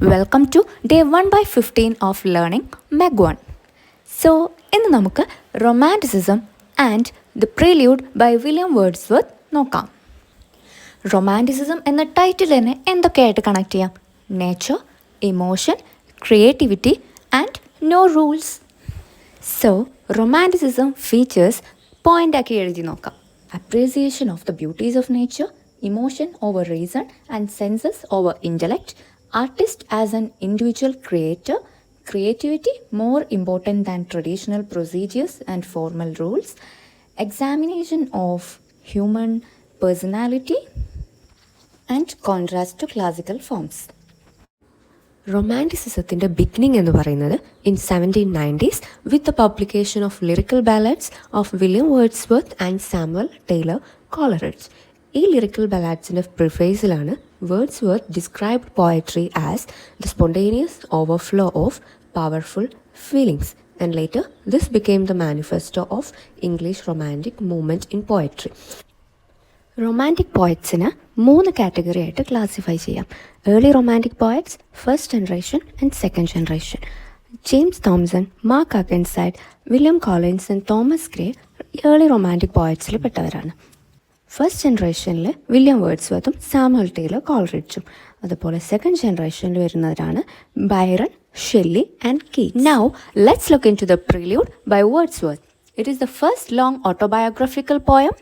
Welcome to day 1/15 of learning MEG1. So, ഇന്ന് നമുക്ക് Romanticism and the Prelude by William Wordsworth നോക്കാം. Romanticism എന്ന title തന്നെ എന്തൊക്കെയായിട്ട് കണക്ട് ചെയ്യാം? Nature, emotion, creativity and no rules. So Romanticism features point ആക്കി എഴുതി നോക്കാം. Appreciation of the beauties of nature, emotion over reason and senses over intellect, artist as an individual creator, creativity more important than traditional procedures and formal rules, examination of human personality and contrast to classical forms. റൊമാൻറ്റിസിസത്തിൻ്റെ beginning എന്ന് പറയുന്നത് in 1790s with the publication of lyrical ballads of William Wordsworth and Samuel Taylor Coleridge. ഈ lyrical ബാലഡ്സിൻ്റെ പ്രിഫേസിലാണ് Wordsworth described poetry as the spontaneous overflow of powerful feelings and later this became the manifesto of English romantic movement in poetry. Romantic പോയറ്റ്സിന് 3 category ആയിട്ട് classify ചെയ്യാം. Early romantic poets, first generation and second generation. James Thomson, Mark Akenside, William Collins and Thomas Gray early romantic പോയറ്റ്സിൽ പെട്ടവരാണ്. First ജനറേഷനിൽ William വേർഡ്സ്വർത്തും Samuel Taylor കോളറിഡ്ജും. അതുപോലെ second ജനറേഷനിൽ വരുന്നവരാണ് Byron, Shelley and Keats. Now let's look into the Prelude by Wordsworth. It is the first long autobiographical poem,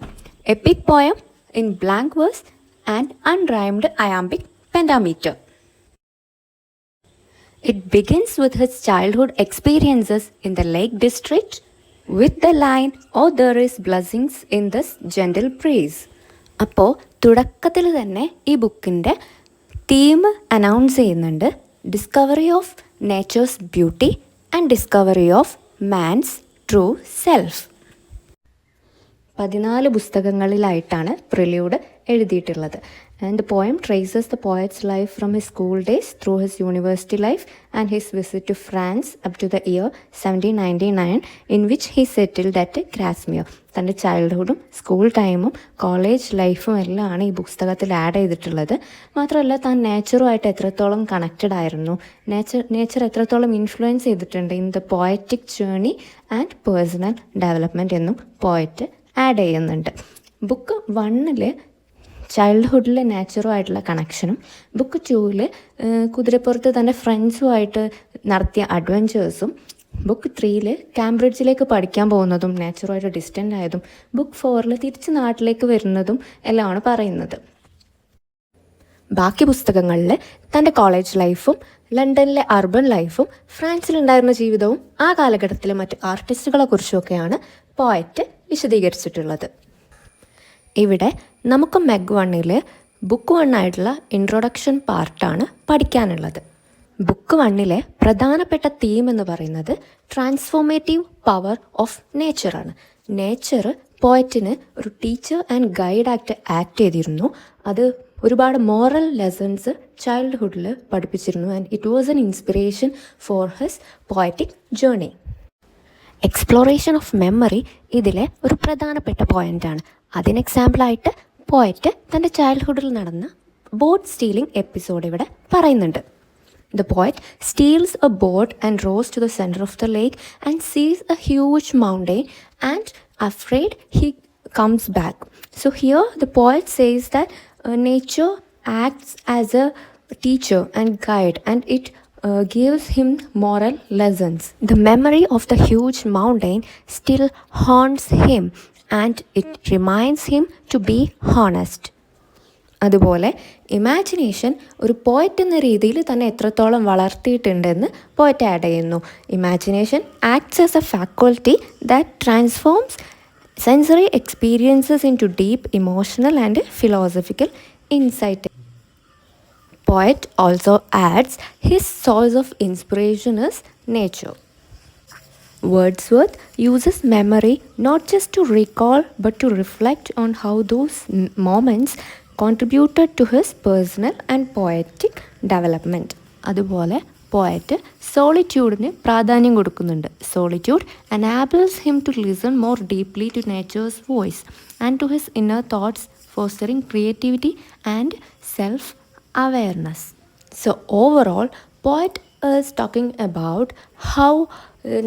epic poem in blank verse and unrhymed iambic pentameter. It begins with his childhood experiences in the Lake District with the line, "Oh, there is blessings in this gentle breeze." അപ്പോൾ തുടക്കത്തിൽ തന്നെ ഈ ബുക്കിൻ്റെ theme announce ചെയ്യുന്നുണ്ട്. Discovery of nature's beauty and discovery of man's true self. 14 പുസ്തകങ്ങളിലായിട്ടാണ് Prelude എഴുതിയിട്ടുള്ളത്. And the poem traces the poet's life from his school days through his university life and his visit to France up to the year 1799 in which he settled at Grasmere. തൻ്റെ ചൈൽഡ്ഹുഡും school ടൈമും college ലൈഫും എല്ലാമാണ് ഈ പുസ്തകത്തിൽ add ചെയ്തിട്ടുള്ളത്. മാത്രമല്ല താൻ നേച്ചറുമായിട്ട് എത്രത്തോളം കണക്റ്റഡ് ആയിരുന്നു, നേച്ചർ എത്രത്തോളം ഇൻഫ്ലുവൻസ് ചെയ്തിട്ടുണ്ട് in the poetic journey and personal development എന്നും പോയറ്റ് ആഡ് ചെയ്യുന്നുണ്ട്. ബുക്ക് 1 ചൈൽഡ്ഹുഡിലെ നേച്ചറുമായിട്ടുള്ള കണക്ഷനും ബുക്ക് 2 കുതിരപ്പുറത്ത് തൻ്റെ ഫ്രണ്ട്സുമായിട്ട് നടത്തിയ അഡ്വഞ്ചേഴ്സും ബുക്ക് 3 കാംബ്രിഡ്ജിലേക്ക് പഠിക്കാൻ പോകുന്നതും നേച്ചറുമായിട്ട് ഡിസ്റ്റൻ്റ് ആയതും ബുക്ക് 4 തിരിച്ച് നാട്ടിലേക്ക് വരുന്നതും എല്ലാമാണ് പറയുന്നത്. ബാക്കി പുസ്തകങ്ങളിൽ തൻ്റെ കോളേജ് ലൈഫും ലണ്ടനിലെ അർബൻ ലൈഫും ഫ്രാൻസിലുണ്ടായിരുന്ന ജീവിതവും ആ കാലഘട്ടത്തിലെ മറ്റ് ആർട്ടിസ്റ്റുകളെ കുറിച്ചുമൊക്കെയാണ് പോയറ്റ് വിശദീകരിച്ചിട്ടുള്ളത്. ഇവിടെ നമുക്ക് MEG1 ബുക്ക് 1 ആയിട്ടുള്ള ഇൻട്രൊഡക്ഷൻ പാർട്ടാണ് പഠിക്കാനുള്ളത്. ബുക്ക് 1 പ്രധാനപ്പെട്ട തീം എന്ന് പറയുന്നത് ട്രാൻസ്ഫോർമേറ്റീവ് പവർ ഓഫ് നേച്ചറാണ്. നേച്ചർ പോയറ്റിന് ഒരു ടീച്ചർ ആൻഡ് ഗൈഡ് ആക്ട് ചെയ്തിരുന്നു. അത് ഒരുപാട് മോറൽ ലെസൺസ് ചൈൽഡ്ഹുഡിൽ പഠിപ്പിച്ചിരുന്നു. And it was an inspiration for his poetic journey. Exploration of memory ഇതിലെ ഒരു പ്രധാനപ്പെട്ട പോയിൻ്റാണ്. അതിന് എക്സാമ്പിളായിട്ട് പോയറ്റ് തൻ്റെ ചൈൽഡ്ഹുഡിൽ നടന്ന ബോട്ട് സ്റ്റീലിംഗ് എപ്പിസോഡ് ഇവിടെ പറയുന്നുണ്ട്. The poet steals a boat and rows to the center of the lake and sees a huge mountain and afraid he comes back. So here the poet says that nature acts as a teacher and guide and it gives him moral lessons. The memory of the huge mountain still haunts him and it reminds him to be honest. അതുപോലെ imagination ഒരു poet എന്ന രീതിയിൽ തന്നെ എത്രത്തോളം വളർത്തിയിട്ടുണ്ടെന്ന് poet add ചെയ്യുന്നു. Imagination acts as a faculty that transforms sensory experiences into deep emotional and philosophical insight. Poet also adds his source of inspiration is nature. Wordsworth uses memory not just to recall but to reflect on how those moments contributed to his personal and poetic development. അതുപോലെ poet സോളിറ്റ്യൂഡിന് പ്രാധാന്യം കൊടുക്കുന്നുണ്ട്. Solitude enables him to listen more deeply to nature's voice and to his inner thoughts, fostering creativity and self awareness. So overall, Poet is talking about how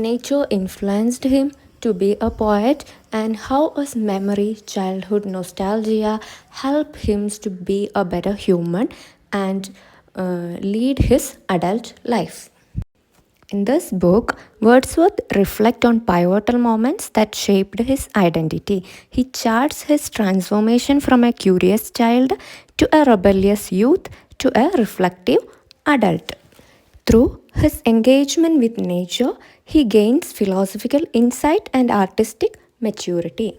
nature influenced him to be a poet and how his memory, childhood nostalgia help him to be a better human and lead his adult life. In this book, Wordsworth reflects on pivotal moments that shaped his identity. He charts his transformation from a curious child to a rebellious youth to a reflective adult. Through his engagement with nature, he gains philosophical insight and artistic maturity.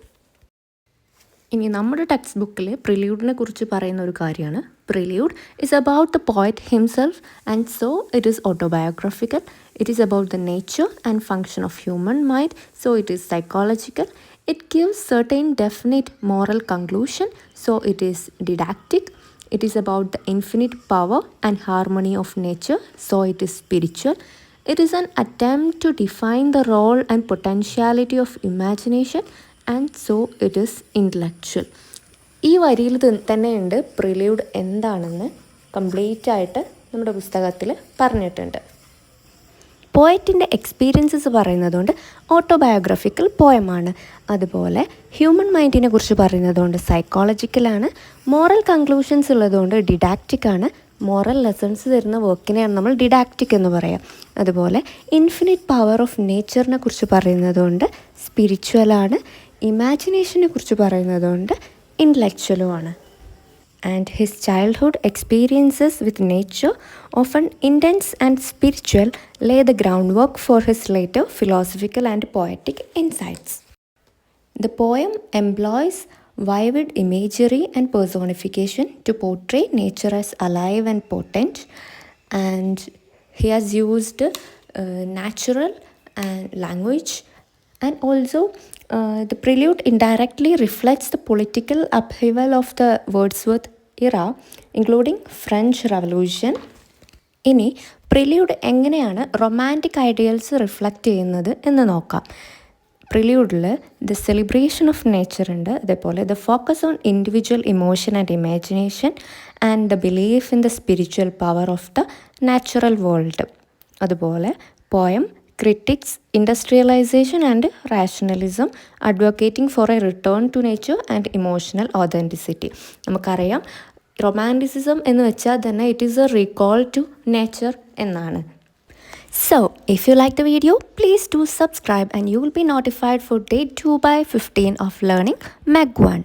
ഇനി നമ്മുടെ text ബുക്കിൽ പ്രില്യൂഡിനെ കുറിച്ച് പറയുന്ന ഒരു കാര്യമാണ്. Prelude is about the poet himself and so it is autobiographical. It is about the nature and function of human mind, so it is psychological. It gives certain definite moral conclusion, so it is didactic. It is about the infinite power and harmony of nature, so it is spiritual. It is an attempt to define the role and potentiality of imagination, and so it is intellectual. ഈ വരിയിൽ തന്നെയുണ്ട് prelude എന്താണെന്ന് complete ആയിട്ട് നമ്മുടെ പുസ്തകത്തിൽ പറഞ്ഞിട്ടുണ്ട്. പോയറ്റിൻ്റെ experiences പറയുന്നതുകൊണ്ട് autobiographical പോയമാണ്. അതുപോലെ ഹ്യൂമൻ മൈൻഡിനെ കുറിച്ച് പറയുന്നതുകൊണ്ട് സൈക്കോളജിക്കലാണ്. മോറൽ കൺക്ലൂഷൻസ് ഉള്ളതുകൊണ്ട് ഡിഡാക്റ്റിക്കാണ്. മോറൽ ലെസൺസ് തരുന്ന വർക്കിനെയാണ് നമ്മൾ ഡിഡാക്റ്റിക് എന്ന് പറയാം. അതുപോലെ ഇൻഫിനിറ്റ് പവർ ഓഫ് നേച്ചറിനെ കുറിച്ച് പറയുന്നതുകൊണ്ട് സ്പിരിച്വലാണ്. ഇമാജിനേഷനെ കുറിച്ച് പറയുന്നതുകൊണ്ട് ഇൻ്റലക്ച്വലുമാണ്. And his childhood experiences with nature, often intense and spiritual, lay the groundwork for his later philosophical and poetic insights. The poem employs vivid imagery and personification to portray nature as alive and potent, and he has used natural and language, and also the prelude indirectly reflects the political upheaval of the Wordsworth era, including French Revolution. ഇനി prelude എങ്ങനെയാണ് romantic ideals reflect ചെയ്യുന്നത് എന്ന് നോക്കാം. പ്രില്യൂഡിൽ the celebration of nature ഉണ്ട്, അതേപോലെ the focus on individual emotion and imagination and the belief in the spiritual power of the natural world. അതുപോലെ poem critics industrialization and rationalism, advocating for a return to nature and emotional authenticity. നമുക്കറിയാം romanticism എന്ന് വെച്ചാൽ തന്നെ it is a recall to nature എന്നാണ്. So, if you like the video, please do subscribe and you will be notified for day 2/15 of learning MEG1.